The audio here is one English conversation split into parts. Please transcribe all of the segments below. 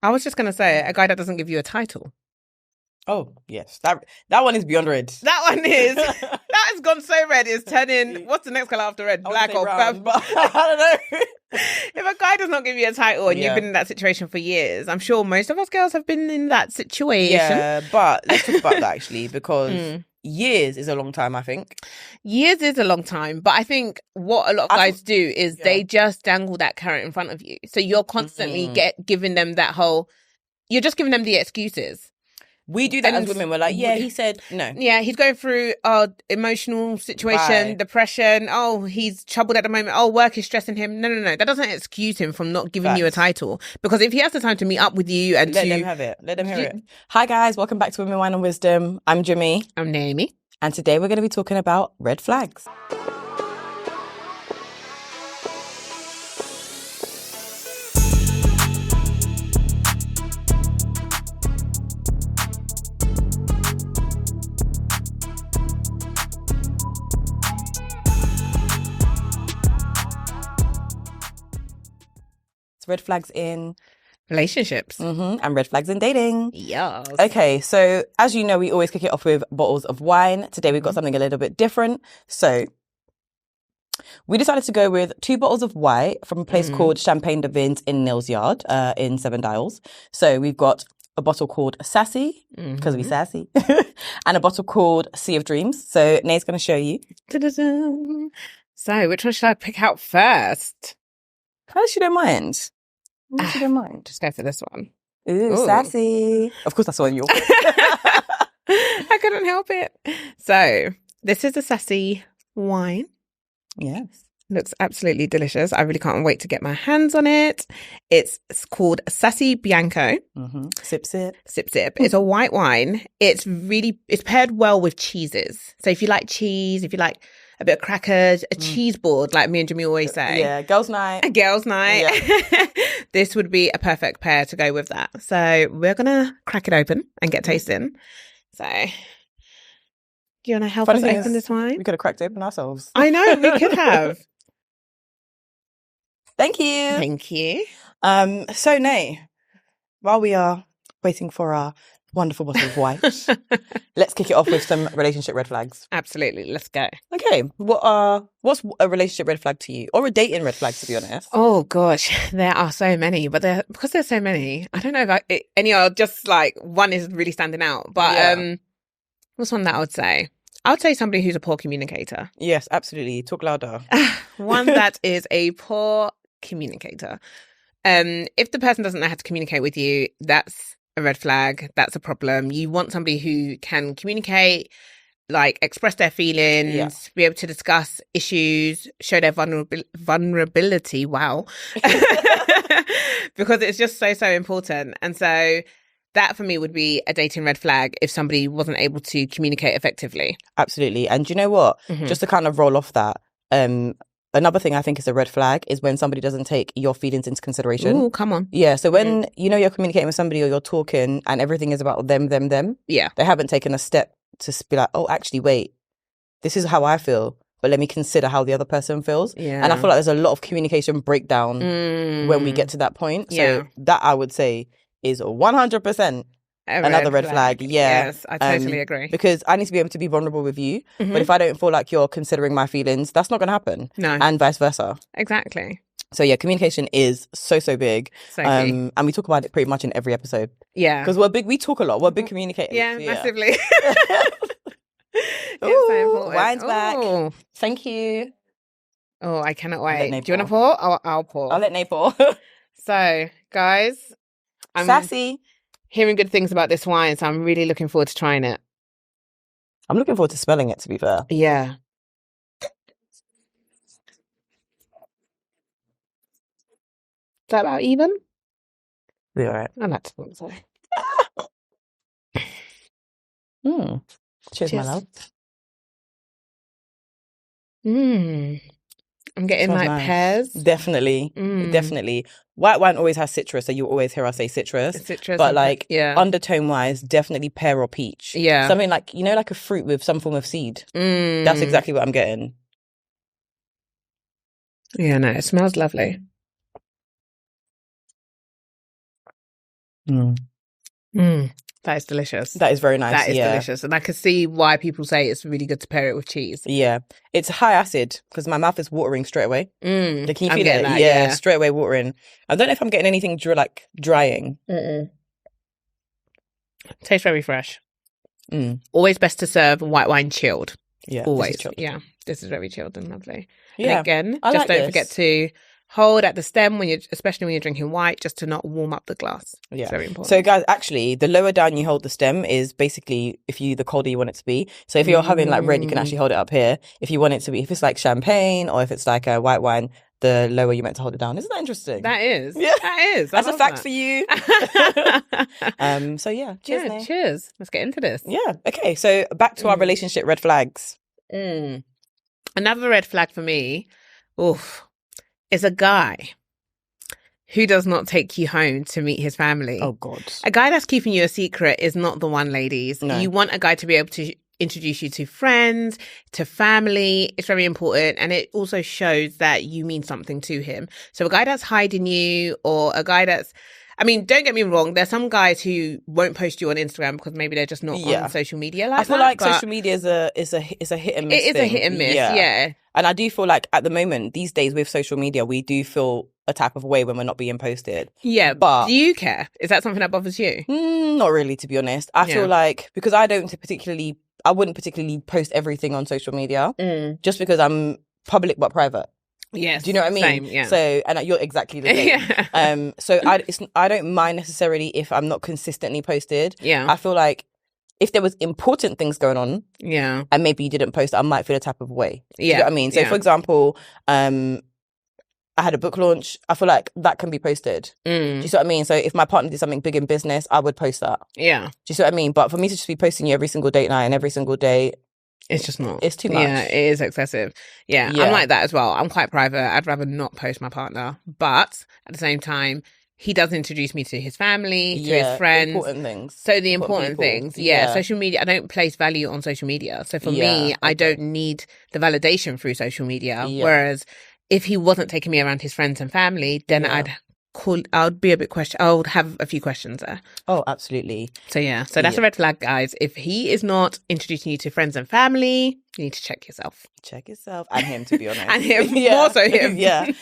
I was just going to say, a guy that doesn't give you a title. Oh, yes. That one is beyond red. That one is. That has gone so red. It's turning. What's the next colour after red? Black or brown? But I don't know. If a guy does not give you a title and you've been in that situation for years, I'm sure most of us girls have been in that situation. Yeah, but let's talk about that actually, because years is a long time, I think. Years is a long time, but I think what a lot of guys do is they just dangle that carrot in front of you. So you're constantly giving them that whole, you're just giving them the excuses. We do that as women. We're like, yeah, he said no. Yeah, he's going through emotional situation, depression. Oh, he's troubled at the moment. Oh, work is stressing him. No. That doesn't excuse him from not giving you a title. Because if he has the time to meet up with you and let them have it. Let them hear it. Hi, guys. Welcome back to Women, Wine and Wisdom. I'm Jimmy. I'm Naomi. And today we're going to be talking about red flags. Red flags in relationships and red flags in dating. Yes. Okay, so as you know, we always kick it off with bottles of wine. Today we've got something a little bit different. So we decided to go with 2 bottles of white from a place called Champagne de Vins in Nils Yard in Seven Dials. So we've got a bottle called Sassy, because we sassy, and a bottle called Sea of Dreams. So Nate's going to show you. Da-da-da. So which one should I pick out first? Unless you don't mind. Unless you don't mind. Just go for this one. Ooh, sassy. Of course, that's on you. I couldn't help it. So, this is a sassy wine. Yes. Looks absolutely delicious. I really can't wait to get my hands on it. It's called Sassy Bianco. Sip, sip. Sip, sip. It's a white wine. It's paired well with cheeses. So, if you like cheese, if you like a bit of crackers, a cheese board, like me and Jimmy always say. Yeah, girls' night. A girls' night. Yeah. This would be a perfect pair to go with that. So we're going to crack it open and get tasting. So do you want to help us open this wine? We could have cracked it open ourselves. I know, we could have. Thank you. Thank you. So, Nay, while we are waiting for our wonderful bottle of white, let's kick it off with some relationship red flags. Absolutely, let's go. Okay, what's a relationship red flag to you, or a dating red flag, to be honest? Oh gosh, there are so many, but because there's so many, I don't know if any are just like one is really standing out. But what's one that I would say? I would say somebody who's a poor communicator. Yes, absolutely. Talk louder. One that is a poor communicator. If the person doesn't know how to communicate with you, that's a red flag. That's a problem. You want somebody who can communicate, like express their feelings, be able to discuss issues, show their vulnerability. Wow. Because it's just so important. And so that for me would be a dating red flag if somebody wasn't able to communicate effectively. Absolutely. And do you know what? Just to kind of roll off that, another thing I think is a red flag is when somebody doesn't take your feelings into consideration. Oh, come on. Yeah. So when you know you're communicating with somebody or you're talking and everything is about them. Yeah. They haven't taken a step to be like, oh, actually, wait, this is how I feel, but let me consider how the other person feels. Yeah. And I feel like there's a lot of communication breakdown when we get to that point. So that I would say is 100% another red flag. Yeah. Yes, I totally agree. Because I need to be able to be vulnerable with you. But if I don't feel like you're considering my feelings, that's not going to happen. No. And vice versa. Exactly. So yeah, communication is so big. So big. And we talk about it pretty much in every episode. Yeah. Because we talk a lot. We're big communicators. Yeah, massively. It's Ooh, so important. Wine's back. Thank you. Oh, I cannot wait. Do you want to pour? I'll pour. I'll let Nate pour. So, guys, I'm sassy. Hearing good things about this wine, so I'm really looking forward to trying it. I'm looking forward to smelling it, to be fair. Yeah. Is that about even? Be all right. I like to think so. Cheers, my love. I'm getting Smells like nice. pears. Definitely. Definitely. White wine always has citrus, so you'll always hear us say citrus. But like undertone wise, definitely pear or peach. Yeah. Something like, you know, like a fruit with some form of seed. That's exactly what I'm getting. Yeah, no, it smells lovely. That is delicious. That is very nice. That is delicious. And I can see why people say it's really good to pair it with cheese. Yeah. It's high acid because my mouth is watering straight away. Can you feel it? That, yeah, straight away watering. I don't know if I'm getting anything drying. Tastes very fresh. Always best to serve white wine chilled. Yeah. Always. Yeah. This is very chilled and lovely. Yeah. And again, just don't forget to hold at the stem especially when you're drinking white, just to not warm up the glass. Yeah. It's very important. So guys, actually, the lower down you hold the stem is basically the colder you want it to be. So if you're having like red, you can actually hold it up here. If you want it to be, if it's like champagne or if it's like a white wine, the lower you're meant to hold it down. Isn't that interesting? That is. Yeah. That is. That's a fact for you. So yeah. Cheers. Yeah, cheers. Let's get into this. Yeah. Okay. So back to our relationship red flags. Another red flag for me, is a guy who does not take you home to meet his family. Oh, God. A guy that's keeping you a secret is not the one, ladies. No. You want a guy to be able to introduce you to friends, to family. It's very important. And it also shows that you mean something to him. So a guy that's hiding you, or a guy that's, I mean, don't get me wrong. There's some guys who won't post you on Instagram because maybe they're just not on social media like that. I feel like social media is a hit and miss. It is a hit and miss, yeah. And I do feel like at the moment, these days with social media, we do feel a type of way when we're not being posted. Yeah, but do you care? Is that something that bothers you? Not really, to be honest. I feel like, because I wouldn't particularly post everything on social media, just because I'm public but private. Yes. Do you know what I mean? Same, yeah. So, and you're exactly the same. So I don't mind necessarily if I'm not consistently posted. Yeah. I feel like if there was important things going on, and maybe you didn't post, I might feel a type of way. Yeah. Do you know what I mean? So, for example, I had a book launch. I feel like that can be posted. Do you see what I mean? So if my partner did something big in business, I would post that. Yeah. Do you see what I mean? But for me to just be posting you every single date night and every single day, it's just not. It's too much. Yeah, it is excessive. Yeah, I'm like that as well. I'm quite private. I'd rather not post my partner. But at the same time, he does introduce me to his family, to his friends. Important things. So the important things. Social media, I don't place value on social media. So for me, I don't need the validation through social media. Whereas if he wasn't taking me around his friends and family, then I'd be a bit I would have a few questions there. Oh, absolutely. So so that's a red flag, guys. If he is not introducing you to friends and family, you need to check yourself. Check yourself and him, to be honest. And him, more so him.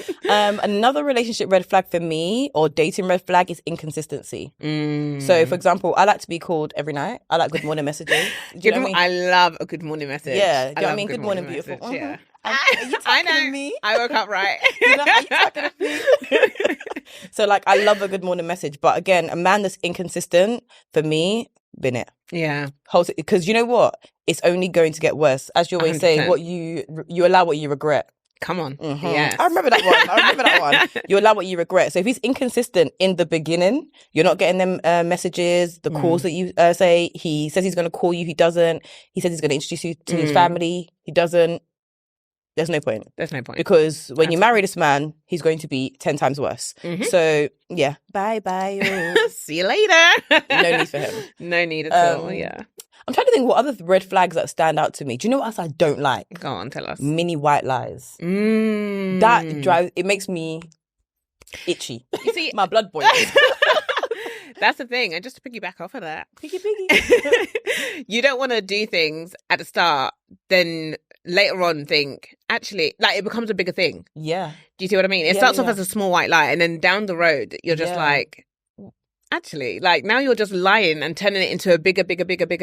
Another relationship red flag for me, or dating red flag, is inconsistency. So, for example, I like to be called every night. I like good morning messages. Do you know what I mean? I love a good morning message. Yeah, do you know what I mean? Good morning, beautiful. Message, yeah. Are you talking to me? I woke up right. Are you talking to me? So, like, I love a good morning message. But again, a man that's inconsistent, for me, bin it. Yeah. Because you know what? It's only going to get worse. As you always 100%. Say, what you allow what you regret. Come on. Yes. I remember that one. You allow what you regret. So if he's inconsistent in the beginning, you're not getting them messages, the calls that you say. He says he's going to call you. He doesn't. He says he's going to introduce you to his family. He doesn't. There's no point. Because when you marry this man, he's going to be 10 times worse. So, yeah. Bye. See you later. No need for him. No need at all, yeah. I'm trying to think what other red flags that stand out to me. Do you know what else I don't like? Go on, tell us. Mini white lies. That it makes me itchy. You see, my blood boils. That's the thing. And just to piggyback off of that. Piggy. You don't want to do things at the start, then later on think, actually, like it becomes a bigger thing. Yeah. Do you see what I mean? It starts off as a small white lie, and then down the road, you're just like, actually, like now you're just lying and turning it into a bigger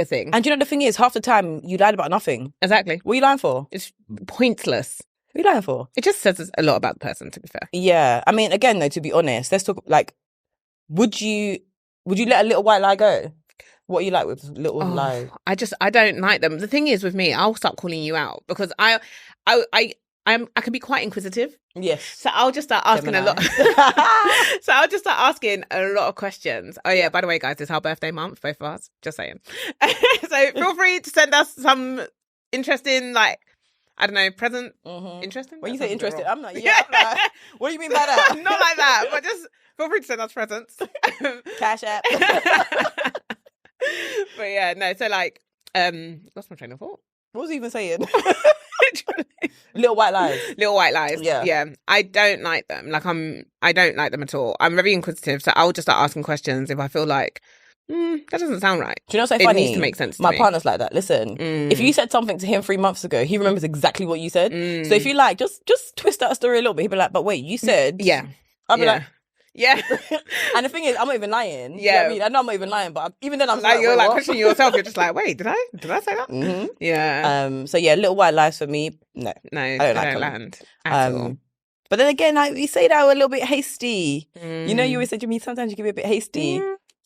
thing. And you know, the thing is, half the time you lied about nothing. Exactly. What are you lying for? It's pointless. What are you lying for? It just says a lot about the person, to be fair. Yeah. I mean, again, though, to be honest, let's talk, like, would you let a little white lie go? What are you like with little lies? I don't like them. The thing is with me, I'll start calling you out because I can be quite inquisitive. Yes. So I'll just start asking a lot. Of questions. Oh yeah, by the way, guys, it's our birthday month, both of us. Just saying. So feel free to send us some interesting, like, I don't know, present. Interesting? When you say interesting, I'm like, yeah. I'm like, what do you mean by that? Not like that, but just feel free to send us presents. Cash app. But yeah, no, so like, lost my train of thought. What was he even saying? Little white lies. Little white lies. Yeah. I don't like them. Like I don't like them at all. I'm very inquisitive, so I'll just start asking questions if I feel like that doesn't sound right. Do you know what's so It funny? needs to make sense to My me. partner's like that. Listen, if you said something to him 3 months ago, he remembers exactly what you said. So if you like, just twist that story a little bit. He'll be like, but wait, you said... Yeah. I'll be like... Yeah. And the thing is, I'm not even lying. Yeah. You know what I mean? I know I'm not even lying, but even then I'm Like, you're wait, like what? questioning yourself. You're just like, wait, did I say that? Mm-hmm. Yeah. So yeah, little white lies for me. No. No, I they don't like don't them. land at all. But then again, like, you say that we're a little bit hasty. Mm. You know, you always say to me, sometimes you can be a bit hasty.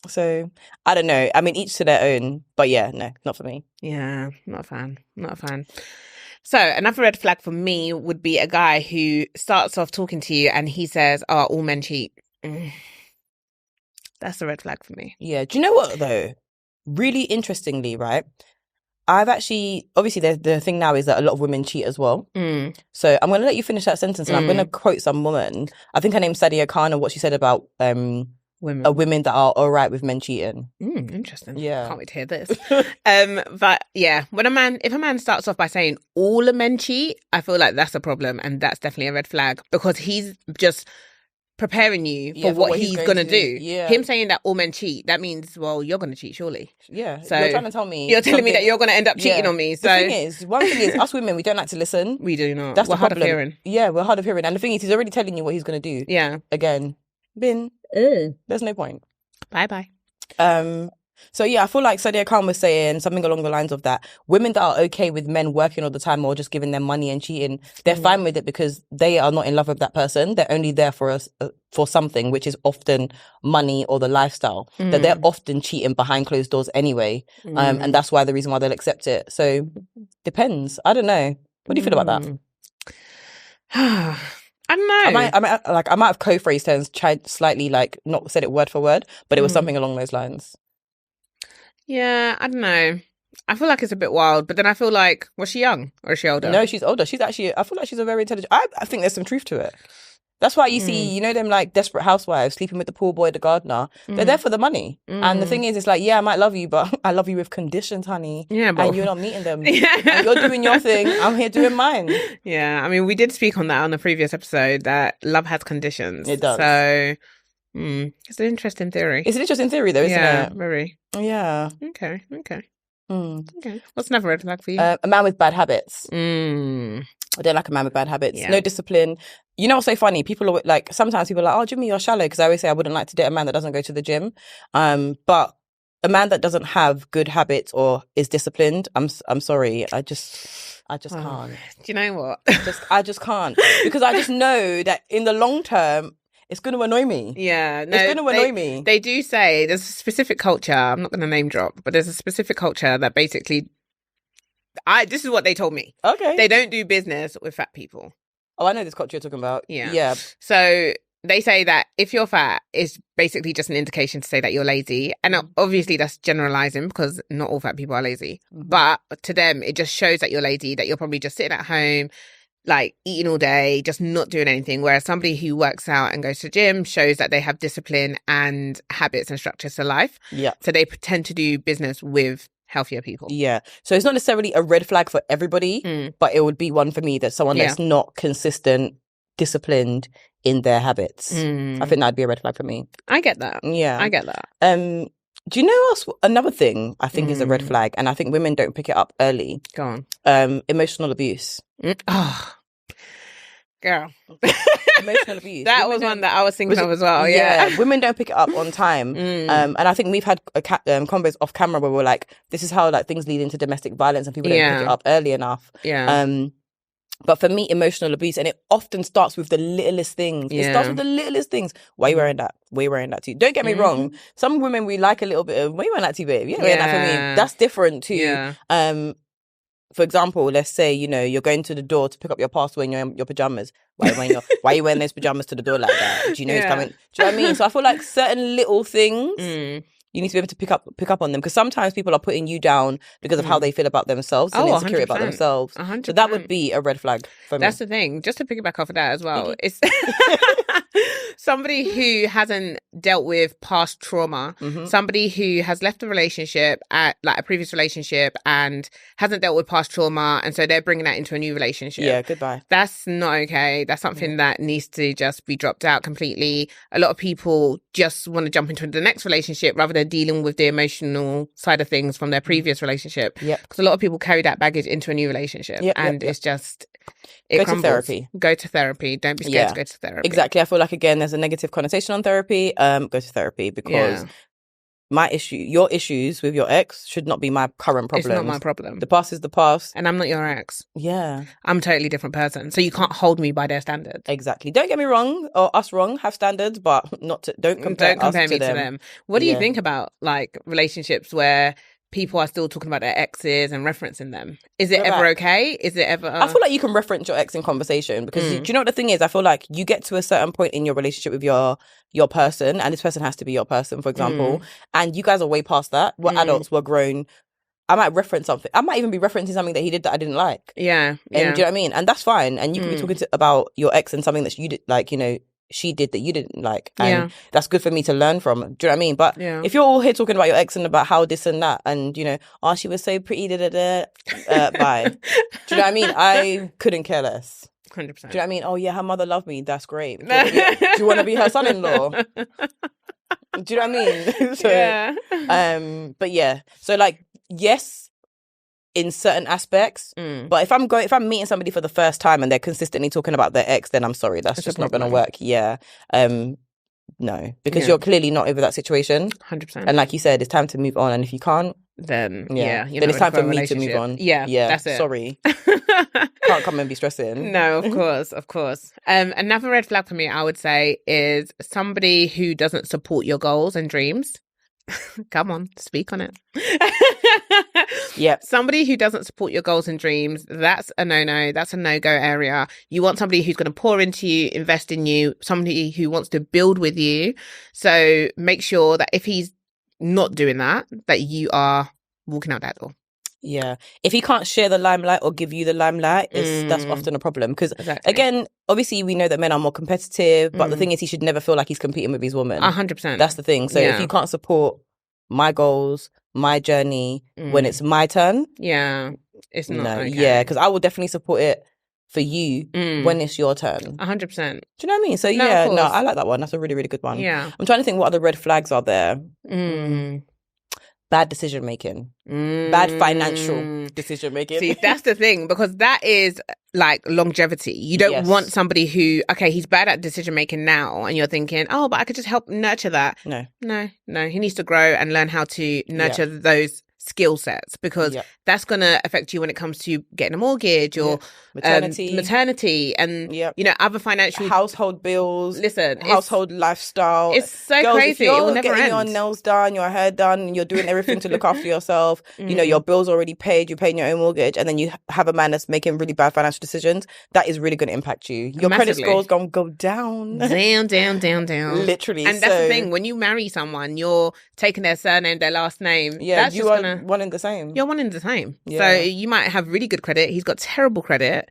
So I don't know. I mean, each to their own. But yeah, no, not for me. Yeah, not a fan. Not a fan. So another red flag for me would be a guy who starts off talking to you and he says, "Oh, all men cheat." That's a red flag for me. Yeah. Do you know what though? Really interestingly, right? I've actually, obviously the thing now is that a lot of women cheat as well. So I'm going to let you finish that sentence and I'm going to quote some woman. I think her name's Sadia Khan, and what she said about women that are all right with men cheating. Interesting. Yeah. Can't wait to hear this. But yeah, if a man starts off by saying all the men cheat, I feel like that's a problem, and that's definitely a red flag, because he's just preparing you for what he's gonna do. Yeah. Him saying that all men cheat, that means, well, you're gonna cheat, surely. Yeah. So you're trying to tell me. You're telling me that you're gonna end up cheating on me. So one thing is, us women, we don't like to listen. We do not. That's we're the hard problem. of hearing. Yeah, we're hard of hearing. And the thing is, he's already telling you what he's gonna do. Yeah. Again, there's no point. Bye. So yeah, I feel like Sadia Khan was saying something along the lines of that. Women that are okay with men working all the time or just giving them money and cheating, they're fine with it because they are not in love with that person. They're only there for us for something, which is often money or the lifestyle. That they're often cheating behind closed doors anyway, and that's why the reason why they'll accept it. So depends. I don't know. What do you feel about that? I don't know. I might have co-phrased her and tried slightly, like, not said it word for word, but it was something along those lines. Yeah, I don't know. I feel like it's a bit wild, but then I feel like, was she young or is she older? No, she's older. She's actually, I feel like she's a very intelligent. I think there's some truth to it. That's why you see, you know, them like desperate housewives sleeping with the pool boy, the gardener. They're there for the money. And the thing is, it's like, yeah, I might love you, but I love you with conditions, honey. Yeah, but... And you're not meeting them. And you're doing your thing. I'm here doing mine. Yeah, I mean, we did speak on that on the previous episode, that love has conditions. It does. So, it's an interesting theory. It's an interesting theory, though, isn't it? Yeah, very. Yeah. Okay. Okay. What's another red flag for you? A man with bad habits. I don't like a man with bad habits. Yeah. No discipline. You know what's so funny? People are like, sometimes people are like, "Oh, Jimmy, you're shallow," because I always say I wouldn't like to date a man that doesn't go to the gym. But a man that doesn't have good habits or is disciplined, I'm sorry, I just can't. Do you know what? I just can't, because I just know that in the long term, it's going to annoy me. Yeah, no, it's going to annoy me. They do say there's a specific culture. I'm not going to name drop, but there's a specific culture that basically, this is what they told me. Okay, they don't do business with fat people. Oh, I know this culture you're talking about. Yeah. So they say that if you're fat, it's basically just an indication to say that you're lazy. And obviously that's generalizing, because not all fat people are lazy. But to them, it just shows that you're lazy, that you're probably just sitting at home, like eating all day, just not doing anything. Whereas somebody who works out and goes to the gym shows that they have discipline and habits and structures to life. Yeah. So they tend to do business with healthier people. Yeah. So it's not necessarily a red flag for everybody, but it would be one for me, that someone that's not consistent, disciplined in their habits. I think that'd be a red flag for me. I get that. Yeah. I get that. Do you know else? Another thing I think is a red flag, and I think women don't pick it up early. Go on. Emotional abuse. Oh, girl. Emotional abuse. That was one that I was thinking of as well. Yeah. Women don't pick it up on time. And I think we've had combos off camera where we're like, this is how like things lead into domestic violence, and people don't pick it up early enough. Yeah. But for me, emotional abuse, and it often starts with the littlest things. It starts with the littlest things. Why are you wearing that? Why are you wearing that too? Don't get me wrong. Some women, we like a little bit of, why are you wearing that too, babe? You ain't wearing that for me. That's different too. Yeah. For example, let's say, you know, you're going to the door to pick up your parcel in your pajamas. Why are you wearing those pajamas to the door like that? Do you know he's coming? Do you know what I mean? So I feel like certain little things, you need to be able to pick up on them, because sometimes people are putting you down because of how they feel about themselves and insecure about themselves. 100%. So that would be a red flag for me. That's the thing. Just to piggyback off of that as well, it's Somebody who hasn't dealt with past trauma, somebody who has left a relationship at like a previous relationship and hasn't dealt with past trauma, and so they're bringing that into a new relationship. Yeah, goodbye. That's not okay. That's something that needs to just be dropped out completely. A lot of people just want to jump into the next relationship rather than dealing with the emotional side of things from their previous relationship. Yep. Because a lot of people carry that baggage into a new relationship, and it's just it crumbles. To therapy. Go to therapy. Don't be scared to go to therapy. Exactly. I feel like again, there's a negative connotation on therapy. Go to therapy because your issues with your ex should not be my current problem. It's not my problem. The past is the past. And I'm not your ex. Yeah. I'm a totally different person. So you can't hold me by their standards. Exactly. Don't get me wrong, or us wrong, have standards, but don't compare me to them. What do you think about like relationships where people are still talking about their exes and referencing them? Is it ever okay? Is it ever... I feel like you can reference your ex in conversation because do you know what the thing is? I feel like you get to a certain point in your relationship with your person, and this person has to be your person, for example, and you guys are way past that. We're adults, we're grown. I might reference something. I might even be referencing something that he did that I didn't like. Yeah. And do you know what I mean? And that's fine. And you can be talking about your ex and something that you did, like, you know, she did that you didn't like, and that's good for me to learn from. Do you know what I mean? But if you're all here talking about your ex and about how this and that, and you know, oh, she was so pretty, bye. Do you know what I mean? I couldn't care less. 100%. Do you know what I mean? Oh yeah, her mother loved me. That's great. Do you want to be her son-in-law? Do you know what I mean? So, but yeah, so like, yes, in certain aspects, but if I'm meeting somebody for the first time and they're consistently talking about their ex, then I'm sorry, that's just not going to work. Yeah, no, because you're clearly not over that situation. 100%. And like you said, it's time to move on. And if you can't, then then it's time for me to move on. Yeah, that's it. Sorry, can't come and be stressing. No, of course. Another red flag for me, I would say, is somebody who doesn't support your goals and dreams. Come on, speak on it. Yep. Somebody who doesn't support your goals and dreams, that's a no-no. That's a no-go area. You want somebody who's going to pour into you, invest in you, somebody who wants to build with you. So make sure that if he's not doing that, that you are walking out that door. Yeah. If he can't share the limelight or give you the limelight, that's often a problem. Because, again, obviously we know that men are more competitive, but the thing is he should never feel like he's competing with his woman. 100%. That's the thing. So if you can't support my goals, my journey, when it's my turn... Yeah, it's not okay. Yeah, because I will definitely support it for you when it's your turn. 100%. Do you know what I mean? So I like that one. That's a really, really good one. Yeah. I'm trying to think what other red flags are there. Bad decision making, bad financial decision making. See, that's the thing, because that is like longevity. You don't want somebody who, okay, he's bad at decision making now, and you're thinking, oh, but I could just help nurture that. No. He needs to grow and learn how to nurture those skill sets, because that's going to affect you when it comes to getting a mortgage or maternity and you know, other financial household bills. Listen, household lifestyle. It's so Girls, crazy. If you're it will never getting end. your nails done, your hair done, and you're doing everything to look after yourself. You know, your bills already paid. You're paying your own mortgage, and then you have a man that's making really bad financial decisions. That is really going to impact you. Your credit score's going to go down, down. Literally. And that's the thing. When you marry someone, you're taking their surname, their last name. Yeah, that's you are one in the same. You're one in the same. Yeah. So you might have really good credit. He's got terrible credit.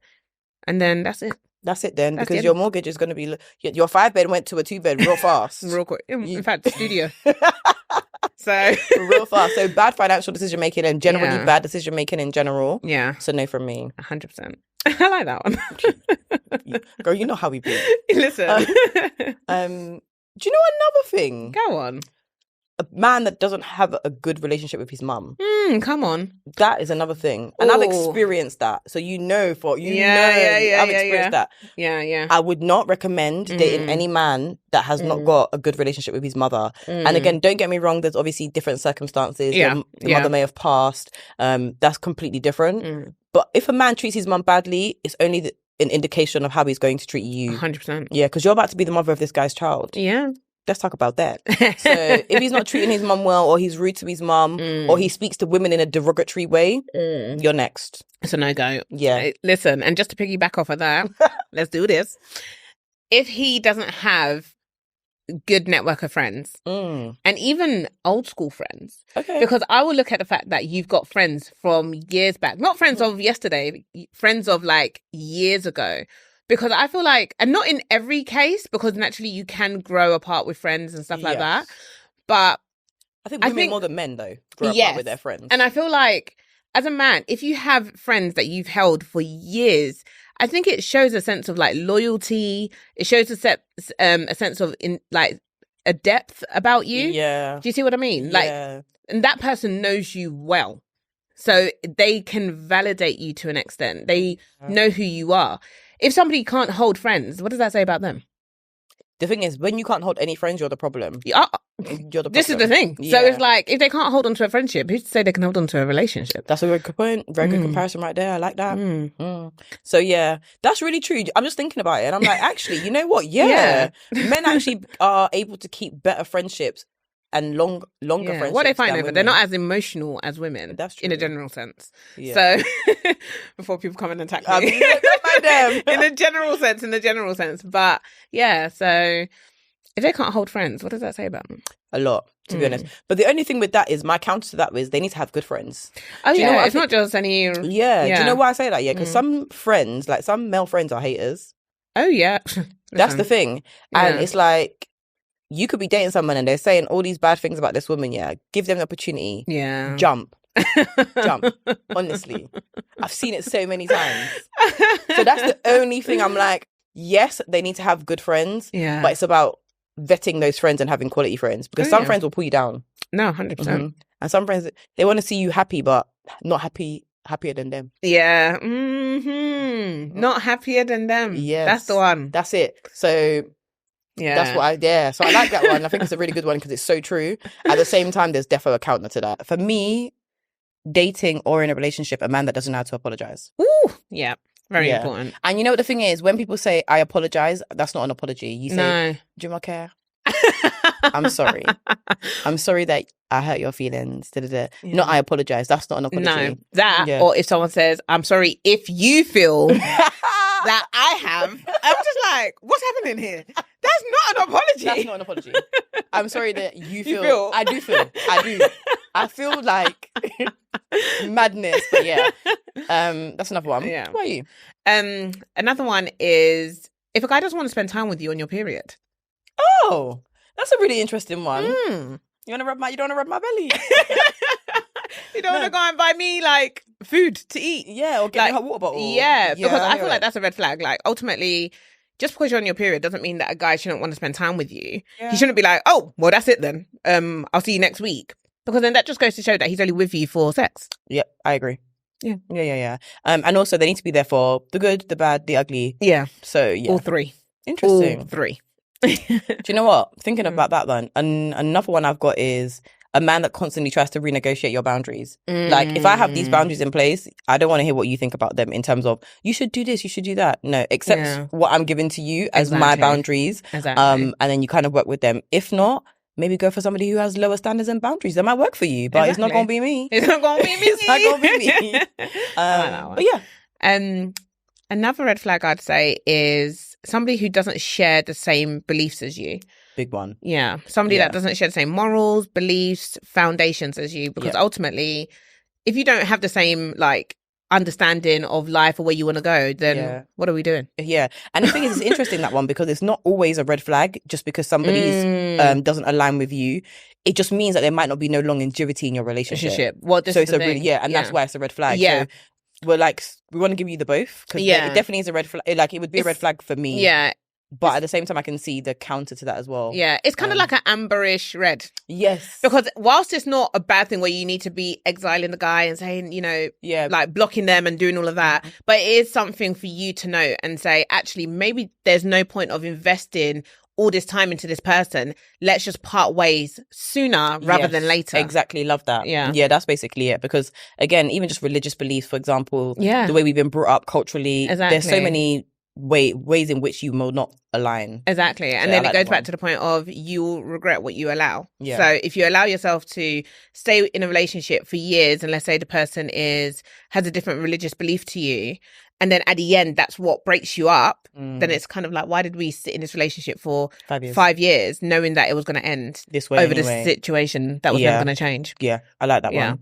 And then that's it. That's it then, because your mortgage is going to be... Your 5-bed went to a 2-bed real fast. Real quick. In fact, studio. So... real fast. So bad financial decision-making and generally bad decision-making in general. Yeah. So no from me. 100%. I like that one. Girl, you know how we be. Listen. Do you know another thing? Go on. A man that doesn't have a good relationship with his mum. Come on. That is another thing. And I've experienced that. So I've experienced that. Yeah. I would not recommend dating any man that has not got a good relationship with his mother. And again, don't get me wrong, there's obviously different circumstances. Yeah. The mother may have passed. That's completely different. But if a man treats his mum badly, it's only an indication of how he's going to treat you. 100%. Yeah, because you're about to be the mother of this guy's child. Yeah. Let's talk about that. So if he's not treating his mum well, or he's rude to his mum, or he speaks to women in a derogatory way, you're next. It's a no-go. Yeah. Listen, and just to piggyback off of that, let's do this. If he doesn't have good network of friends, and even old school friends, because I will look at the fact that you've got friends from years back, not friends of yesterday, friends of like years ago, Because I feel like, and not in every case, because naturally you can grow apart with friends and stuff like that. But I think women more than men, though, grow apart with their friends. And I feel like, as a man, if you have friends that you've held for years, I think it shows a sense of like loyalty. It shows a sense of a depth about you. Yeah. Do you see what I mean? Like, and that person knows you well. So they can validate you to an extent. They know who you are. If somebody can't hold friends, what does that say about them? The thing is, when you can't hold any friends, you're the problem. You're the problem. This is the thing. Yeah. So it's like, if they can't hold on to a friendship, who's to say they can hold on to a relationship? That's a very good point. Very good comparison right there. I like that. So yeah, that's really true. I'm just thinking about it and I'm like, actually, you know what? Yeah. Men actually are able to keep better friendships and longer friendships. What they find over, they're not as emotional as women. That's true. In a general sense. Yeah. So before people come and attack me. In a general sense. But yeah, so if they can't hold friends, what does that say about them? A lot, to be honest. But the only thing with that is, my counter to that is they need to have good friends. Oh, do you know what? It's not just any... Yeah. Do you know why I say that? Yeah, because some friends, like some male friends are haters. Oh, yeah. That's the thing. And it's like, you could be dating someone and they're saying all these bad things about this woman, give them the opportunity. Yeah. Jump. Honestly. I've seen it so many times. So that's the only thing I'm like, yes, they need to have good friends. Yeah. But it's about vetting those friends and having quality friends. Because some friends will pull you down. No, 100%. And some friends, they want to see you happy, but not happier than them. Yeah. Not happier than them. Yes. That's the one. That's it. So... yeah, that's what so I like that one. I think it's a really good one because it's so true. At the same time, there's definitely a counter to that. For me, dating or in a relationship, a man that doesn't know how to apologize. Ooh, yeah, very important. And you know what the thing is, when people say I apologize, that's not an apology. You say, no. Do you not care? I'm sorry. I'm sorry that I hurt your feelings. Not I apologize. That's not an apology. No, that or if someone says I'm sorry if you feel that I have, I'm just like, what's happening here? That's not an apology. That's not an apology. I'm sorry that you feel. I do feel. I feel like madness, but yeah. That's another one. Yeah. What are you? Another one is if a guy doesn't want to spend time with you on your period. Oh, that's a really interesting one. You don't want to rub my belly. You don't want to go and buy me like food to eat. Yeah, or get me a hot water bottle. Yeah, because I feel like that's a red flag. Like ultimately, just because you're on your period doesn't mean that a guy shouldn't want to spend time with you. Yeah. He shouldn't be like, oh, well, that's it then. I'll see you next week. Because then that just goes to show that he's only with you for sex. Yep, I agree. Yeah. And also they need to be there for the good, the bad, the ugly. Yeah. So yeah. All three. Interesting. All three. Do you know what? Thinking about that then, another one I've got is a man that constantly tries to renegotiate your boundaries. Like, if I have these boundaries in place, I don't want to hear what you think about them in terms of, you should do this, you should do that. No, accept what I'm giving to you as my boundaries. Exactly. And then you kind of work with them. If not, maybe go for somebody who has lower standards and boundaries. That might work for you, but it's not going to be me. It's not going to be me. It's not going to be me. But yeah. Another red flag I'd say is somebody who doesn't share the same beliefs as you. Big one. Yeah. Somebody that doesn't share the same morals, beliefs, foundations as you. Because ultimately, if you don't have the same, like, understanding of life or where you want to go, then what are we doing? Yeah. And the thing is, it's interesting, that one, because it's not always a red flag just because somebody's doesn't align with you. It just means that there might not be no longevity in your relationship. Well, so it's that's why it's a red flag. Yeah. So we're like, we want to give you the both because it definitely is a red flag. Like, it would be a red flag for me. Yeah. But at the same time, I can see the counter to that as well. Yeah, it's kind of like an amberish red. Yes. Because whilst it's not a bad thing where you need to be exiling the guy and saying, you know, like blocking them and doing all of that, but it is something for you to know and say, actually, maybe there's no point of investing all this time into this person. Let's just part ways sooner rather than later. Exactly. Love that. Yeah, that's basically it. Because again, even just religious beliefs, for example, the way we've been brought up culturally, there's so many ways in which you will not align. Exactly. And then it goes back to the point of you'll regret what you allow. Yeah. So if you allow yourself to stay in a relationship for years, and let's say the person has a different religious belief to you, and then at the end that's what breaks you up, then it's kind of like, why did we sit in this relationship for 5 years knowing that it was going to end this way over this situation that was never going to change? Yeah, I like that one.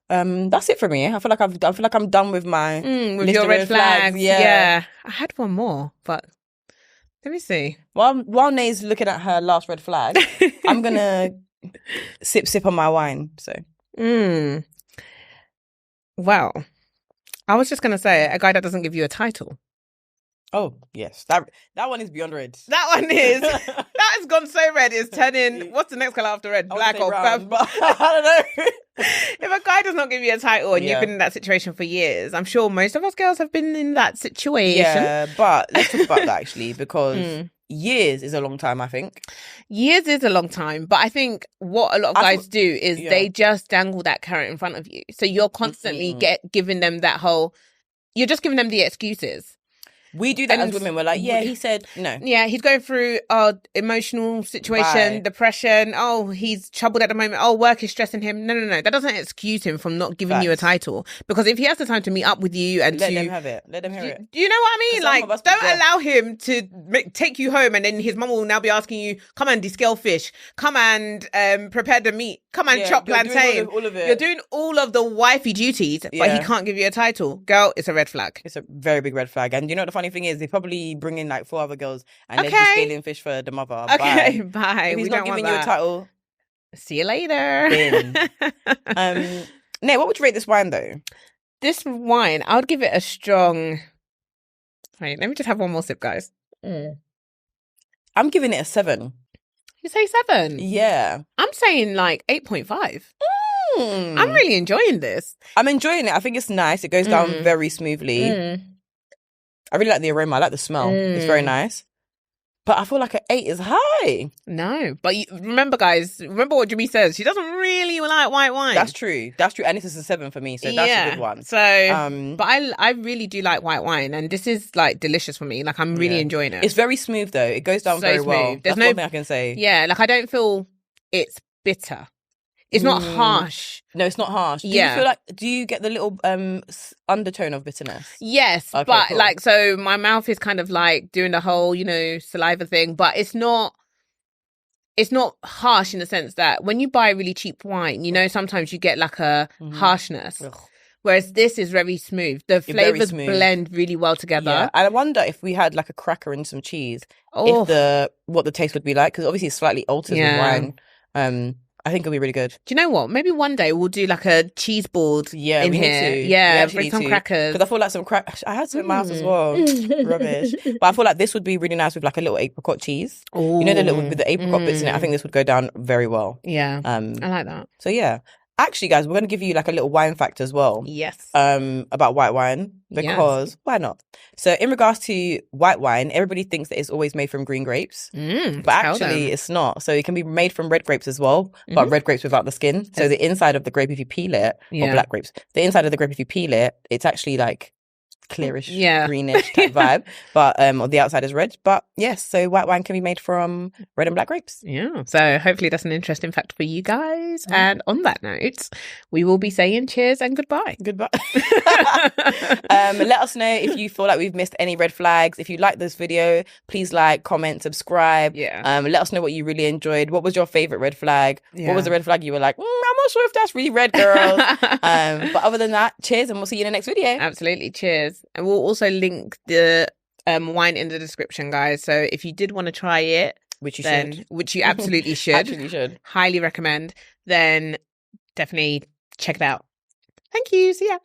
That's it for me. I feel like I'm done with my With list your of red flags. Yeah. I had one more, but let me see. While Nay's looking at her last red flag, I'm gonna sip on my wine. So, well, I was just gonna say a guy that doesn't give you a title. oh yes, that one is beyond red. That one is that has gone so red. It's turning. What's the next color after red? Black or brown? But I don't know. If a guy does not give you a title and you've been in that situation for years, I'm sure most of us girls have been in that situation. Yeah, but let's talk about that actually, because years is a long time, I think. Years is a long time, but I think what a lot of guys do is they just dangle that carrot in front of you. So you're constantly giving them that whole, you're just giving them the excuses. We do that as women. We're like, yeah, he said no. Yeah, he's going through emotional situation, depression. Oh, he's troubled at the moment. Oh, work is stressing him. No. That doesn't excuse him from not giving you a title. Because if he has the time to meet up with you and let them have it. Let them hear it. Do you know what I mean? Like, don't allow him to take you home and then his mum will now be asking you, come and descale fish. Come and prepare the meat. Come and chop plantain. All of it. You're doing all of the wifey duties, but he can't give you a title. Girl, it's a red flag. It's a very big red flag. And you know what the funny thing is? They probably bring in like 4 other girls and they're just scaling fish for the mother. Okay, bye. If he's not giving you a title, see you later. Nay, what would you rate this wine though? This wine, I would give it a strong... Wait, let me just have one more sip, guys. I'm giving it a 7. You say 7? Yeah. I'm saying like 8.5. I'm really enjoying this. I'm enjoying it. I think it's nice. It goes down very smoothly. I really like the aroma. I like the smell. It's very nice. But I feel like an 8 is high. No. But remember, guys, remember what Jimmy says. She doesn't really like white wine. That's true. And this is a 7 for me. So that's a good one. So, but I really do like white wine. And this is like delicious for me. Like I'm really enjoying it. It's very smooth though. It goes down very well. That's one thing I can say. Yeah. Like I don't feel it's bitter. It's not harsh. No, it's not harsh. Do you get the little undertone of bitterness? Yes, okay, but cool. Like, so my mouth is kind of like doing the whole, saliva thing, but it's not harsh in the sense that when you buy really cheap wine, sometimes you get like a harshness. Ugh. Whereas this is very smooth. The flavors blend really well together. Yeah. And I wonder if we had like a cracker and some cheese, what the taste would be like, because obviously it slightly alters with wine. I think it'll be really good. Do you know what? Maybe one day we'll do like a cheese board in here. Need to. Yeah, bring some crackers. Because I feel like some I had some in my house as well. Rubbish. But I feel like this would be really nice with like a little apricot cheese. Ooh. With the apricot bits in it. I think this would go down very well. Yeah, I like that. So yeah. Actually, guys, we're going to give you like a little wine fact as well. Yes. About white wine, because why not? So in regards to white wine, everybody thinks that it's always made from green grapes, but actually it's not. So it can be made from red grapes as well, but red grapes without the skin. So the inside of the grape, if you peel it, or black grapes, the inside of the grape, if you peel it, it's actually like clearish, greenish type vibe, but the outside is red. But yes, so white wine can be made from red and black grapes. Yeah, so hopefully that's an interesting fact for you guys. And on that note, we will be saying cheers and goodbye. Let us know if you feel like we've missed any red flags. If you like this video, please like, comment, subscribe. Let us know what you really enjoyed. What was your favorite red flag? What was the red flag you were like, I'm not sure if that's really red, girls. But other than that, cheers, and we'll see you in the next video. Absolutely, cheers. And we'll also link the wine in the description, guys. So if you did want to try it, which you absolutely should, highly recommend, then definitely check it out. Thank you. See ya.